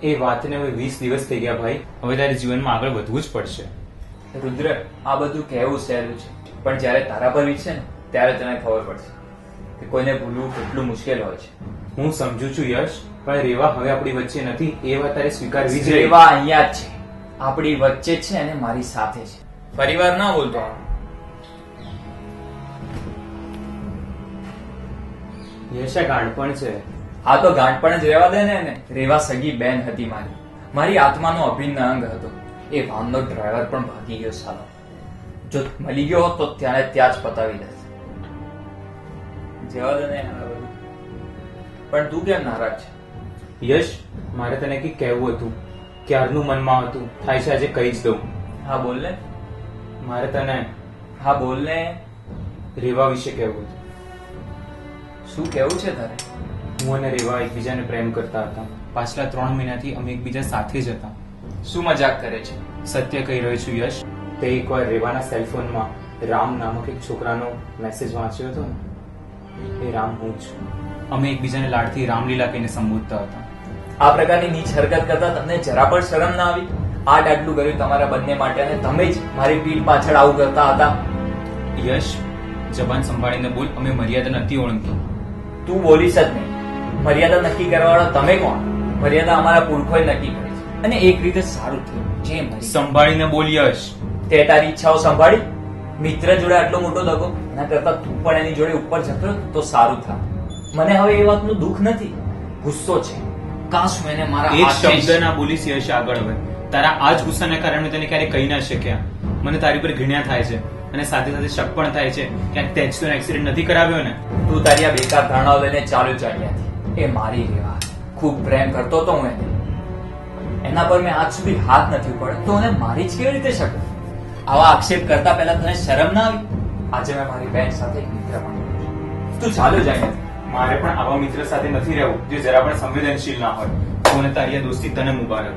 એ વાતને હવે 20 દિવસ થઈ ગયા ભાઈ. હવે તારે જીવનમાં આગળ વધવું જ પડશે. રુદ્ર, આ બધું કહેવું સહેલું છે, પણ જ્યારે તારા પર વીતશે ને ત્યારે તને ખબર પડશે કે કોઈને ભૂલવું કેટલું મુશ્કેલ હોય છે. હું સમજુ છું યશ, પણ રેવા હવે આપણી વચ્ચે નથી એ વાત તારે સ્વીકારવી જ રહી. રેવા અહીંયા જ છે, આપણી વચ્ચે જ છે અને મારી સાથે છે. ફરીવાર ના બોલતો. યશ આ ગાંડપણ છે. આ તો ગાંઠપણ જ રહેવા દે ને. રેવા સગી બેન હતી મારી આત્માનો અભિન્ન અંગ હતો. એ વાનનો ડ્રાઈવર પણ ભાગી ગયો સાલો. જો મળી ગયો હોત તો ત્યાં જ પતાવી દે. જવા દે ને આ બધું. પણ તું કેમ નારાજ છે? યશ, મારે તને કંઈક કહેવું હતું, ક્યારનું મનમાં હતું, થાય છે આજે કહી જ દઉં. હા બોલ ને. મારે તને હા બોલ ને. રેવા વિશે કહેવું હતું. શું કેવું છે તારે? હું અને રેવા એકબીજાને પ્રેમ કરતા હતા. પાછલા 3 મહિનાથી અમે એકબીજા સાથે જ હતા. શું મજાક કરે છે? સત્ય કહી રહ્યો છું યશ. તે એકવાર રેવાના સેલફોનમાં રામ નામક એક છોકરાનો મેસેજ વાંચ્યો હતો ને, એ રામ હું છું. અમે એકબીજાને લાડથી રામલીલા કહીને સંબોધતા હતા. આ પ્રકારની નીચ હરકત કરતા તમને જરા પણ શરમ ના આવી? આટલું કર્યું તમારા બંને માટે અને તમે જ મારી પીઠ પાછળ આવું કરતા હતા. યશ, જબાન સંભાળીને બોલ. અમે મર્યાદા નથી ઓળંગી. તું બોલીશ જ નહીં. મર્યાદા નક્કી કરવાવાળા તમે કોણ? મર્યાદા અમારા પુરખોએ નક્કી કરી છે અને એક રીતે સારું થયું. જે મારી સંભાળીને બોલ યશ. તે તારી ઈચ્છાઓ સંભાળી મિત્ર જોડે આટલો મોટો દગો, એના કરતા તું પણ એની જોડે ઉપર જતો તો સારું થાય. મને હવે એ વાતનું દુઃખ નથી, ગુસ્સો છે. કાશ હું એને મારા એક હાથે શબ્દ ના બોલીશ યશ આગળ. હવે તારા આ જ ગુસ્સાના કારણે તને ક્યારે કહી ના શક્યા. મને તારી પર ઘૃણા થાય છે અને સાથે સાથે શક પણ થાય છે ક્યાંક તે જ એક્સિડન્ટ નથી કરાવ્યો ને. તું તારી આ બેકાર ધારણાઓ લઈને ચાલ્યો ચાલ્યાથી. એ મારી રેવા ખૂબ પ્રેમ કરતો હતો હું એને. એના પર મેં આજ સુધી હાથ નથી ઉપાડ્યો તો એને મારી જ કેવી રીતે શકું? આવા આક્ષેપ કરતા પહેલા તને શરમ ના આવી? આજે મેં મારી બેન સાથે એક મિત્ર બન્યો. તું ચાલ્યો જાય. મારે પણ આવા મિત્ર સાથે નથી રહેવું જે જરા પણ સંવેદનશીલ ના હોય. તું અને તારી આ દોસ્તી તને મુબારક.